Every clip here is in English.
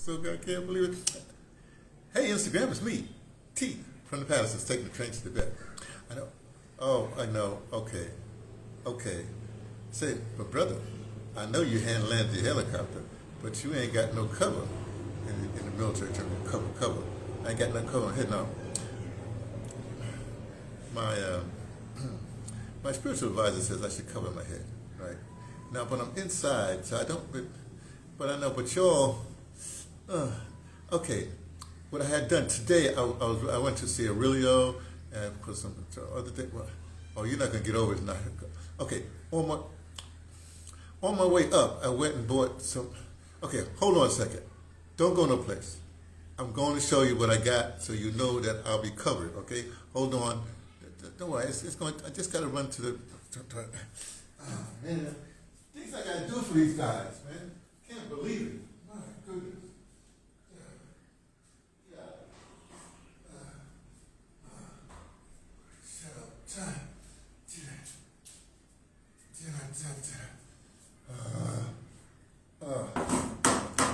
so I can't believe it. Hey, Instagram, it's me, T, from the Pattersons, taking the train to the bed. I know. Oh, I know. Okay. Okay. Say, but brother, I know you hand landed your helicopter, but you ain't got no cover in the military term. Cover. I ain't got no cover on head now. My my spiritual advisor says I should cover my head, right? Now, but I'm inside, so I don't. But I know. But y'all, okay. What I had done today, I went to see Aurelio and put some other thing. Well, oh, you're not gonna get over it now. Okay, on my way up, I went and bought some. Okay, hold on a second. Don't go no place. I'm going to show you what I got, so you know that I'll be covered. Okay, hold on. Don't worry. It's going. I just got to run to the. Oh, man, things I got to do for these guys, man. Can't believe it. My goodness.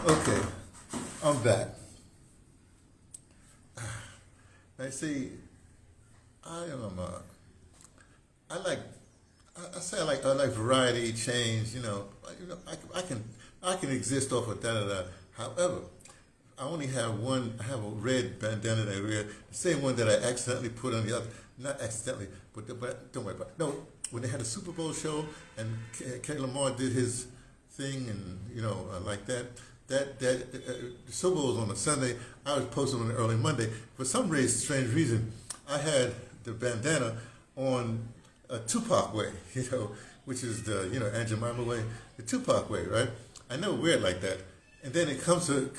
Okay, I'm back. Now see, I am. I like variety, change. I can exist off of da. However, I only have one. I have a red bandana that I wear, the same one that I accidentally put on the other. Not accidentally, but don't worry about it. No, when they had a Super Bowl show and Kenny Lamar did his thing, and like that. The Super Bowl was on a Sunday. I was posting on an early Monday. For some strange reason, I had the bandana on a Tupac way, which is the Aunt Jemima way, the Tupac way, right? I never wear it like that, and then it comes to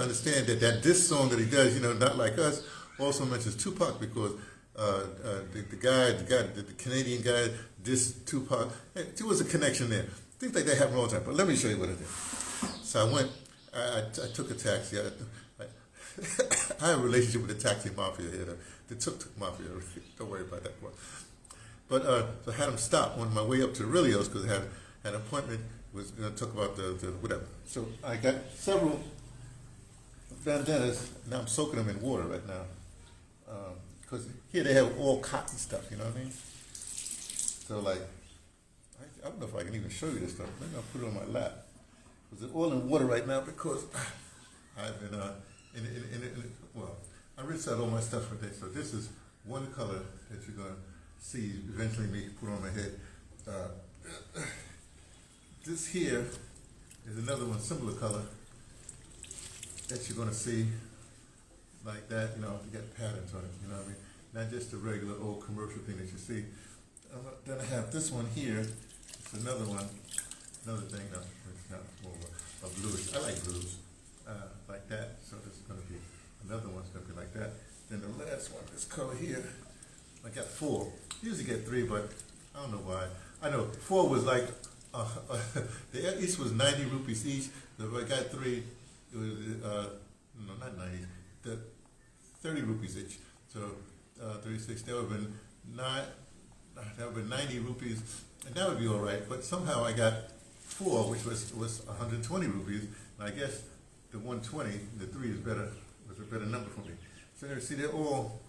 understand that this song that he does, Not Like Us, also mentions Tupac because the Canadian guy, this Tupac, there was a connection there. Things like that happen all the time. But let me show you what I did. So I took a taxi. I have a relationship with the taxi mafia here, the tuk-tuk mafia. Don't worry about that one. But so I had them stop on my way up to Aurelio's because I had an appointment. Was going to talk about the whatever. So I got several bandanas. Now I'm soaking them in water right now. Because here they have all cotton stuff, you know what I mean? So I don't know if I can even show you this stuff. Maybe I'll put it on my lap. Because they're all in water right now because I've been I rinsed out all my stuff for this. So this is one color that you're going to see eventually me put on my head. This here is another one, similar color that you're going to see like that, you get patterns on it, you know what I mean? Not just the regular old commercial thing that you see. Then I have this one here. It's another one, another thing. No, it's not more of a bluish. I like blues, like that. So this is going to be another one's going to be like that. Then the last one, this color here, I got 4. Usually get 3, but I don't know why. I know 4 was like each was 90 rupees each. So if I got 3, it was no, not 90. The 30 rupees each. So 36. That would have been 9. That would have been 90 rupees, and that would be all right. But somehow I got 4, which was 120 rupees. And I guess the 120, the 3 was a better number for me. So there, see, they're all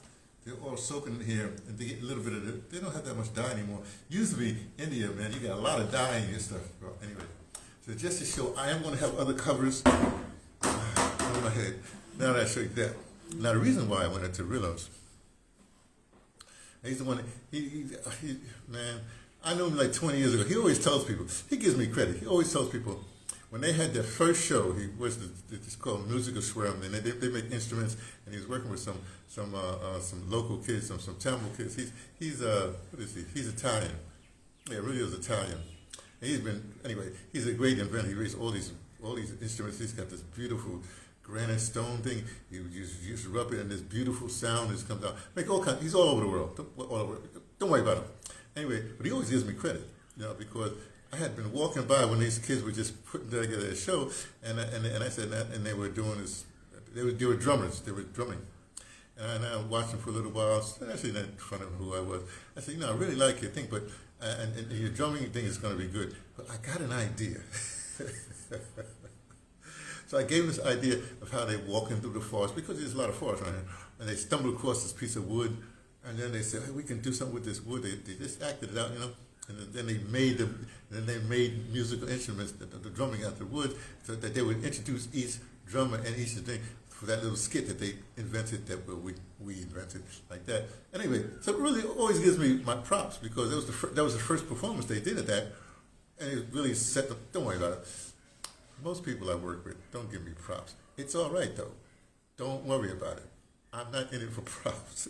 soaking in here, and they get a little bit of it. They don't have that much dye anymore. Used to be India, man. You got a lot of dye in your stuff. Well, anyway, so just to show, I am going to have other covers on my head. Now that I show you that. Now the reason why I went into Rillos, he's the one. He man. I knew him like 20 years ago. He always tells people. He gives me credit. He always tells people when they had their first show. He was it's called Musical Schwärm, and they make instruments. And he was working with some local kids, some Tamil kids. He's what is he? He's Italian. Yeah, really is Italian. And he's a great inventor. He raised all these instruments. He's got this beautiful granite stone thing. You just rub it, and this beautiful sound just comes out. Make all kinds. He's all over the world. Don't worry about him. Anyway, but he always gives me credit, because I had been walking by when these kids were just putting together a show, and I said that, and they were doing this. They were drummers. They were drumming, and I watched them for a little while. Actually, not in front of who I was. I said, I really like your thing, but and your drumming thing is going to be good. But I got an idea. So I gave them this idea of how they walk in through the forest, because there's a lot of forest around here, and they stumble across this piece of wood, and then they said, hey, we can do something with this wood. They just acted it out, and then they made musical instruments, the drumming out of the wood, so that they would introduce each drummer and each thing for that little skit that they invented, that we invented, like that. Anyway, so it really always gives me my props, because that was the first performance they did of that, and it really set the, don't worry about it. Most people I work with don't give me props. It's all right though. Don't worry about it. I'm not in it for props.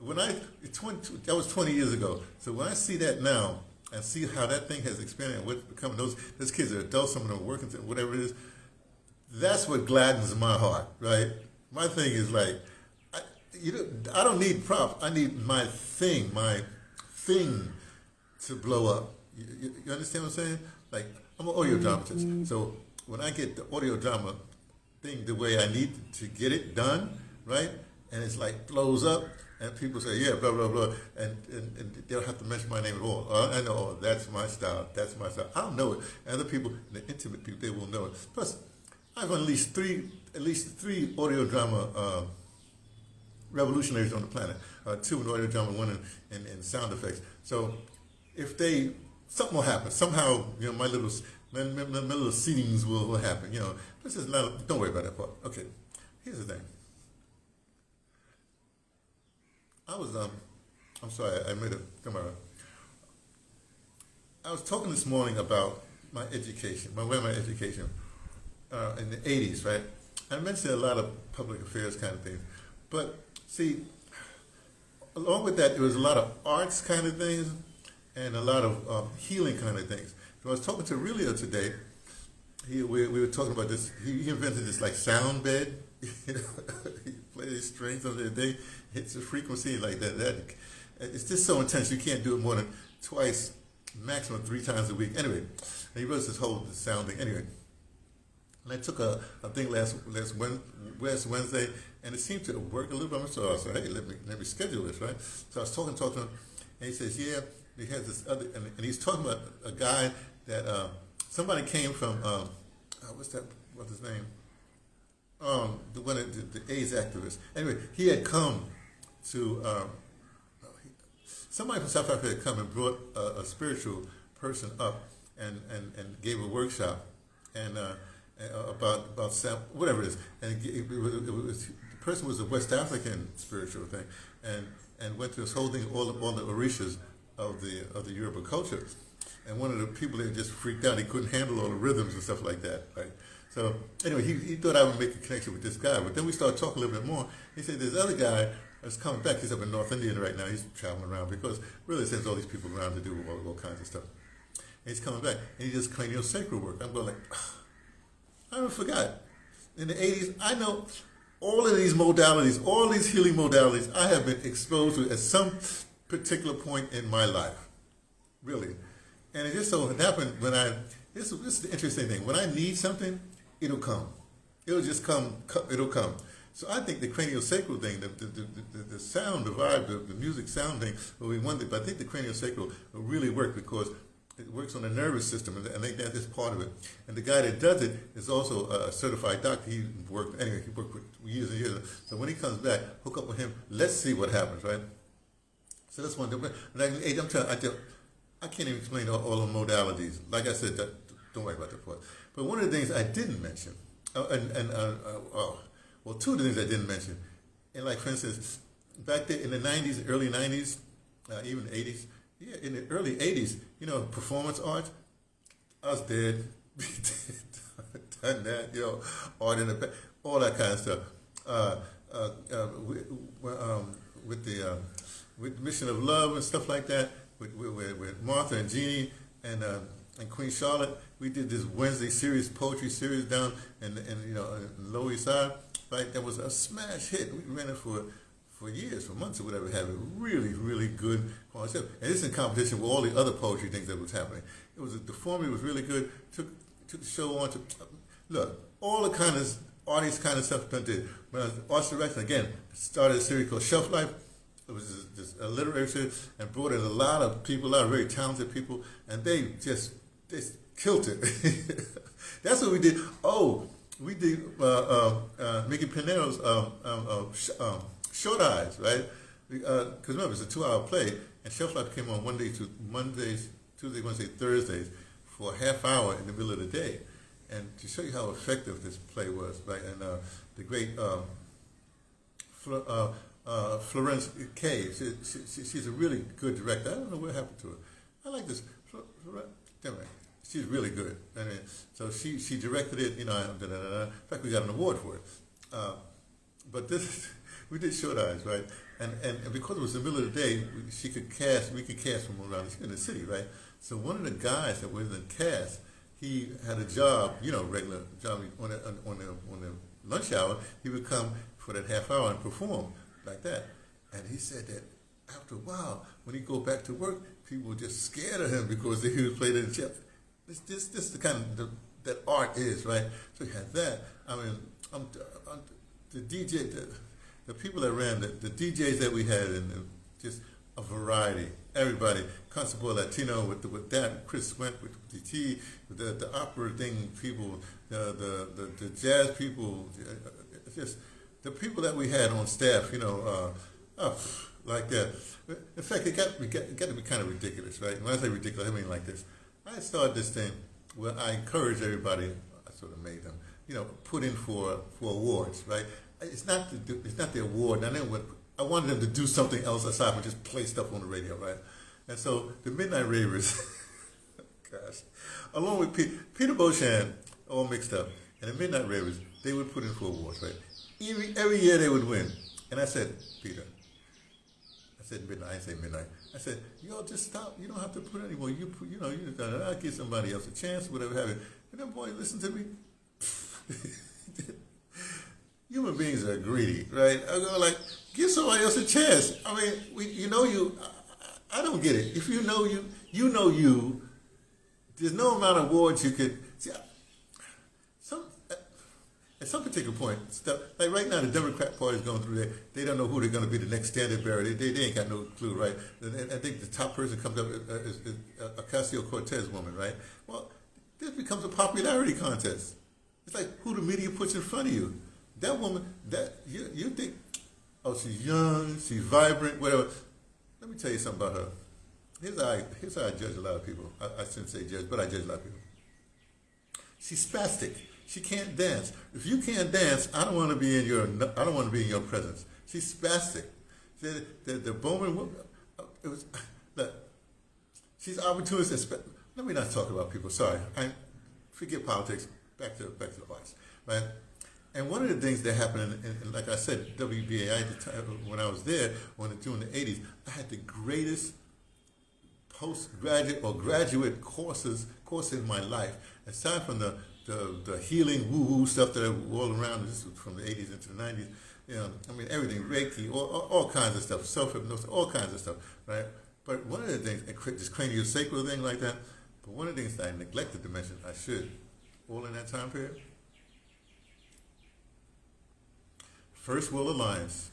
That was 20 years ago. So when I see that now and see how that thing has expanded and what's becoming, those kids are adults, some of them are working, whatever it is, that's what gladdens my heart, right? My thing is like, I don't need props. I need my thing to blow up. You understand what I'm saying? Like, I'm an audio dramatist. So when I get the audio drama thing the way I need to get it done, right? And it's like blows up, and people say, yeah, blah, blah, blah, and they don't have to mention my name at all. I know, that's my style, I don't know it. And other people, the intimate people, they will know it. Plus, I have at least three audio drama revolutionaries on the planet. Two in audio drama, one in sound effects. So if something will happen. Somehow, my little seedings will happen. This is not. Don't worry about that part. Okay, here's the thing. I'm sorry, I made a camera. I was talking this morning about my education, my education in the 80s, right? I mentioned a lot of public affairs kind of things, but see, along with that, there was a lot of arts kind of things and a lot of healing kind of things. So I was talking to Relio today. We were talking about this. He invented this like sound bed. He plays these strings on the day, hits a frequency like that. It's just so intense. You can't do it more than twice, maximum 3 times a week. Anyway, and he wrote this whole sound thing. Anyway, and I took a thing last Wednesday, and it seemed to work a little bit. So I said, hey, let me schedule this, right? So I was talking to him, and he says, yeah, he has this other, and he's talking about a guy that somebody came from, what's his name? The AIDS activist. Anyway, he had come to, somebody from South Africa had come and brought a spiritual person up and gave a workshop and about sound, whatever it is. And the person was a West African spiritual thing, and went through this whole thing, all the orishas of the Yoruba culture. And one of the people there just freaked out. He couldn't handle all the rhythms and stuff like that, right? So anyway, he thought I would make a connection with this guy. But then we started talking a little bit more. He said, there's other guy that's coming back. He's up in North India right now. He's traveling around because really sends all these people around to do all kinds of stuff. And he's coming back, and he does craniosacral work. I'm going like, I never forgot. In the 80s, I know all of these modalities, all these healing modalities, I have been exposed to at some particular point in my life, really. And it just so happened when this is the interesting thing. When I need something, it'll come. It'll just come, it'll come. So I think the craniosacral thing, the sound, the vibe, the music sound thing will be one thing, but I think the craniosacral will really work because it works on the nervous system, and I think that is part of it. And the guy that does it is also a certified doctor. He worked with years and years. So when he comes back, hook up with him. Let's see what happens, right? So that's one thing. I can't even explain all the modalities. Like I said, don't worry about that part. But one of the things I didn't mention, well, two of the things I didn't mention, and like for instance, back there in the 90s, early 90s, even the 80s, yeah, in the early 80s, performance art, I was dead, done that, art in the back, all that kind of stuff. With Mission of Love and stuff like that, with Martha and Jeannie and Queen Charlotte, we did this Wednesday series, poetry series down in Lower East Side. Right, that was a smash hit. We ran it for years, for months or whatever. Had a really, really good concept. And this in competition with all the other poetry things that was happening. The format was really good. Took the show on to look all the kind of artist kind of stuff done did. When I was arts director again, started a series called Shelf Life. It was just a literary series and brought in a lot of very talented people, and they killed it. That's what we did. Oh, we did Mickey Pinero's Short Eyes, right? Because remember, it's a 2-hour play, and Shelf Life came on Mondays, Tuesdays, Wednesdays, Thursdays, for a half hour in the middle of the day. And to show you how effective this play was, right? And the great Florence Kay, she's a really good director. I don't know what happened to her. I like this. Anyway, she's really good. I mean, so she directed it, you know, in fact, we got an award for it. But we did Short Eyes, right? And because it was the middle of the day, we could cast from around in the city, right? So one of the guys that was in the cast, he had a job, you know, regular job on the lunch hour. He would come for that half hour and perform like that. And he said that after a while, when he go back to work, people were just scared of him because he was playing in the chip. This is the kind of that art is, right? So he had that. I mean, the DJ, the people that ran, the DJs that we had, and just a variety. Everybody, Constable Latino with that, Chris went with DT, the opera thing people, the jazz people, just the people that we had on staff, you know, like that. In fact, it got to be kind of ridiculous, right? When I say ridiculous, I mean like this. I started this thing where I encouraged everybody. I sort of made them, you know, put in for awards, right? It's not the award. I wanted them to do something else aside from just play stuff on the radio, right? And so the Midnight Ravers, gosh, along with Peter Beauchamp, all mixed up, and the Midnight Ravers, they would put in for awards, right? Every year they would win. And I said, Peter, I said midnight, I didn't say midnight. I said, y'all just stop. You don't have to put anymore. I'll give somebody else a chance, whatever have you. And then, boy, listen to me. Human beings are greedy, right? I go like, give somebody else a chance. I mean, I don't get it. If you know you, there's no amount of awards you could, see, at some particular point, like right now the Democrat Party is going through that. They don't know who they're going to be the next standard bearer. They ain't got no clue, right? And I think the top person comes up is Ocasio-Cortez woman, right? Well, this becomes a popularity contest. It's like who the media puts in front of you. That woman, you think, oh, she's young, she's vibrant, whatever. Let me tell you something about her. Here's how I judge a lot of people. I shouldn't say judge, but I judge a lot of people. She's spastic. She can't dance. If you can't dance, I don't want to be in your presence. She's spastic. The Bowman woman, look, she's opportunistic. Let me not talk about people. Sorry, forget politics. Back to the box, right? And one of the things that happened, in like I said, WBAI at the time when I was there, during the 80s, I had the greatest postgraduate or graduate course in my life. Aside from the healing woo-woo stuff that were all around, this was from the 80s into the 90s, you know, I mean, everything, Reiki, all kinds of stuff, self-hypnosis, all kinds of stuff, right? But one of the things, this craniosacral thing like that, but one of the things that I neglected to mention, I should, all in that time period, First World Alliance.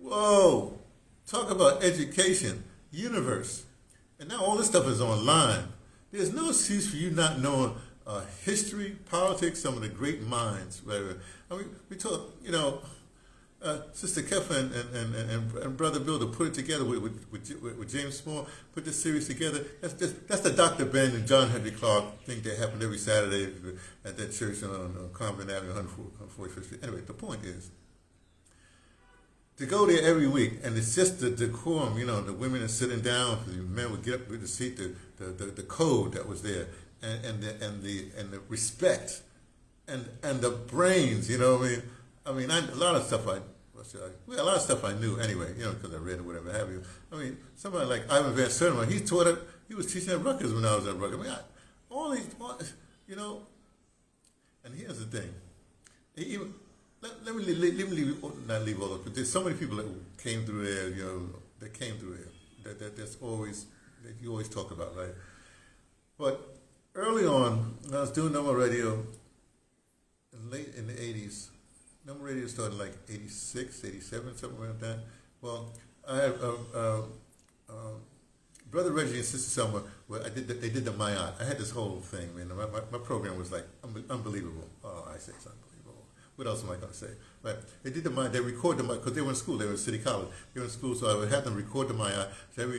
Whoa! Talk about education, universe. And now all this stuff is online. There's no excuse for you not knowing history, politics, some of the great minds. Whatever. I mean, we talk, you know, Sister Kefa and Brother Bill to put it together with James Small, put this series together. That's the Dr. Ben and John Henry Clark thing that happened every Saturday at that church on Convent Avenue, 145th Street. Anyway, the point is, to go there every week, and it's just the decorum, you know, the women are sitting down, the men would get up with the seat, the code that was there, and the respect, and the brains, you know what I mean? A lot of stuff I knew anyway, you know, because I read or whatever have you. I mean, somebody like Ivan Van Sertima, he was teaching at Rutgers when I was at Rutgers. I mean, all these, you know, and here's the thing. Let me not leave all of it, but there's so many people that came through there, you know, that's always, that you always talk about, right? But early on, when I was doing normal radio, late in the 80s, normal radio started like 86, 87, something like that. Well, I had Brother Reggie and Sister Selma, they did the Mayat. I had this whole thing, man. My program was like unbelievable. I say it's unbelievable. What else am I going to say? Right? They did the Maya. They record the Maya because they were in school. They were in City College. They were in school, so I would have them record the Maya. So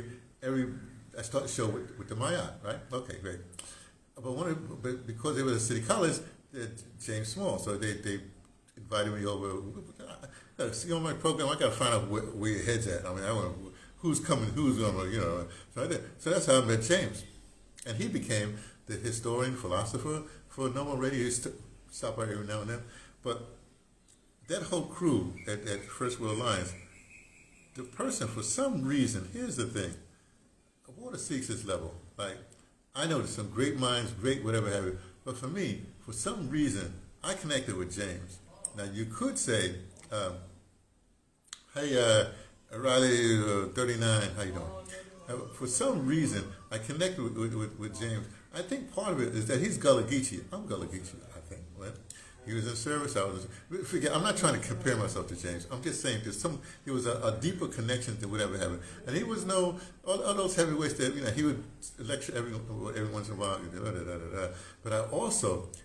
I started the show with the Maya. Right? Okay, great. But because they were at City College, James Small, so they invited me over. See, on my program, I got to find out where your head's at. I mean, I want who's coming, who's going to, So I did. So that's how I met James, and he became the historian, philosopher for normal radio. He used to stop by every now and then, but that whole crew at First World Alliance, the person for some reason, here's the thing, water seeks its level. Like, I know there's some great minds, great whatever have you, but for me, for some reason, I connected with James. Now you could say, hey, Riley, 39, how you doing? For some reason, I connected with James. I think part of it is that he's Gullah Geechee. I'm Gullah Geechee, I think. Right? He was in service. I'm not trying to compare myself to James. I'm just saying there was a deeper connection to whatever happened. And he was all those heavyweights that, he would lecture every once in a while. But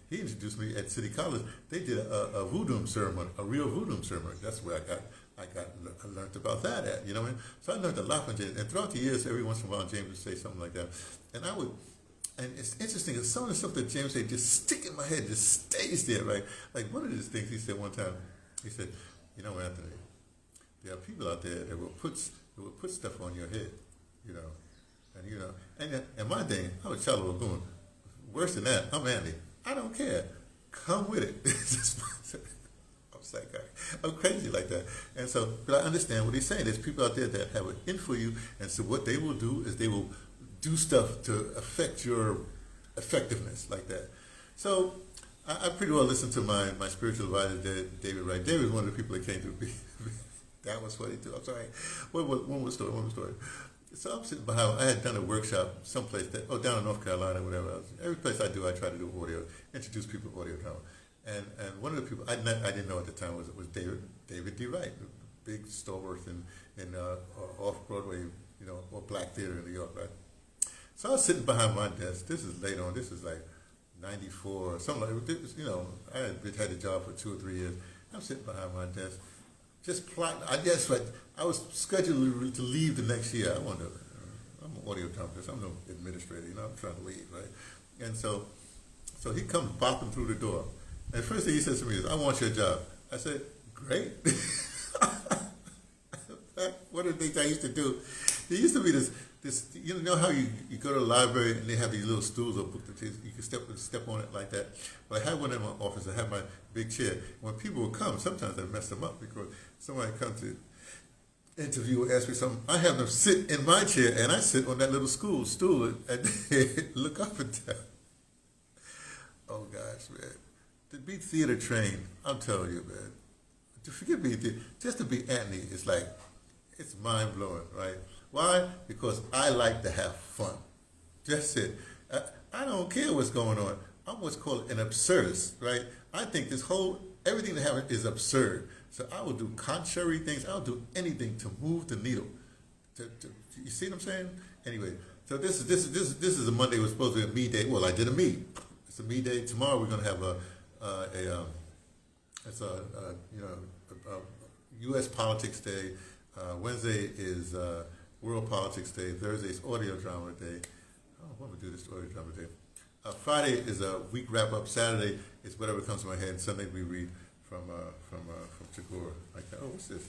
he introduced me at City College. They did a voodoo ceremony, a real voodoo ceremony. That's where I learned about that at, you know what I mean? So I learned a lot from James. And throughout the years, every once in a while, James would say something like that. And it's interesting, because some of the stuff that James said just stick in my head, just stays there, right? Like one of these things he said one time, he said, Anthony, there are people out there that will put stuff on your head, and my thing, I'm a child of Lagoon. Worse than that, I'm Andy. I don't care. Come with it. I'm crazy like that. And so, but I understand what he's saying. There's people out there that have it in for you, and so what they will do is they will do stuff to affect your effectiveness like that. So I pretty well listened to my spiritual advisor, David Wright. David was one of the people that came to me. That was funny too. I'm sorry. One more story. So I'm sitting behind, I had done a workshop someplace down in North Carolina, whatever else. Every place I do, I try to do audio, introduce people to audio drama. And one of the people I didn't know at the time was David D. Wright, big stalwart in off-Broadway, or black theater in New York, right? So I was sitting behind my desk. This is later on. This is like 94 or something like this. I had a job for 2 or 3 years. I'm sitting behind my desk, just plotting. I was scheduled to leave the next year. I'm an audio dramatist. I'm no administrator. I'm trying to leave, right? And so he comes bopping through the door. And the first thing he says to me is, "I want your job." I said, "Great." One of the things I used to do, there used to be this how you go to the library and they have these little stools or book that you can step on it like that. But I had one in my office. I had my big chair. When people would come, sometimes I mess them up because somebody comes to interview or ask me something. I have them sit in my chair and I sit on that little stool and look up and down. Oh gosh, man. To be theater trained, I'm telling you, man. To forget being theater, just to be Anthony is like, it's mind blowing, right? Why? Because I like to have fun. That's it. I don't care what's going on. I'm what's called an absurdist, right? I think everything that happens is absurd. So I will do contrary things. I'll do anything to move the needle. You see what I'm saying? Anyway, so this is a Monday. It was supposed to be a me day. Well, I did a me. It's a me day. Tomorrow we're going to have a U.S. Politics Day. Wednesday is World Politics Day. Thursday is Audio Drama Day. When we do this Audio Drama Day. Friday is a week wrap up. Saturday is whatever comes to my head. Sunday we read from Tagore. Like, what's this?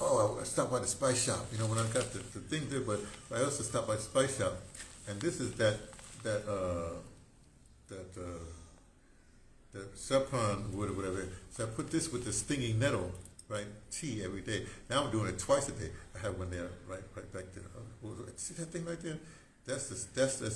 I stopped by the Spice Shop. When I got the thing there, but I also stopped by the Spice Shop, and this is that saffron wood or whatever. So I put this with the stinging nettle, right? Tea every day. Now I'm doing it twice a day. I have one there, right back there. See that thing right there? That's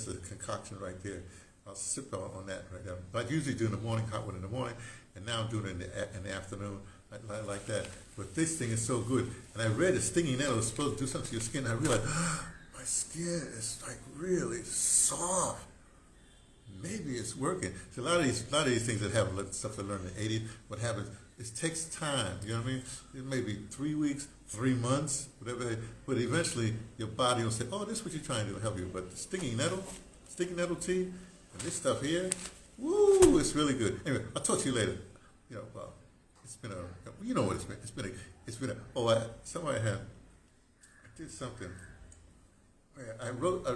a concoction right there. I'll sip on that right there. I usually do in the morning, hot one in the morning, and now I'm doing it in the afternoon, like that. But this thing is so good. And I read the stinging nettle is supposed to do something to your skin. And I realized, my skin is like really soft. Maybe it's working. So a lot of these things that have stuff I learned in the 80s, what happens, it takes time, you know what I mean? It may be 3 weeks, 3 months, whatever, but eventually your body will say, this is what you're trying to do to help you. But stinging nettle tea, and this stuff here, woo, it's really good. Anyway, I'll talk to you later. you know, it's been a, you know what it's been. It's been a. Somebody I did something. I wrote.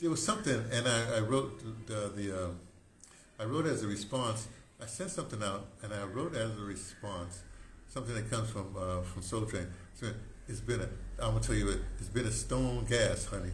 There was something, and I wrote I wrote as a response. I sent something out, and I wrote as a response something that comes from Soul Train. So it's been a. I'm gonna tell you, it's been a stone gas, honey.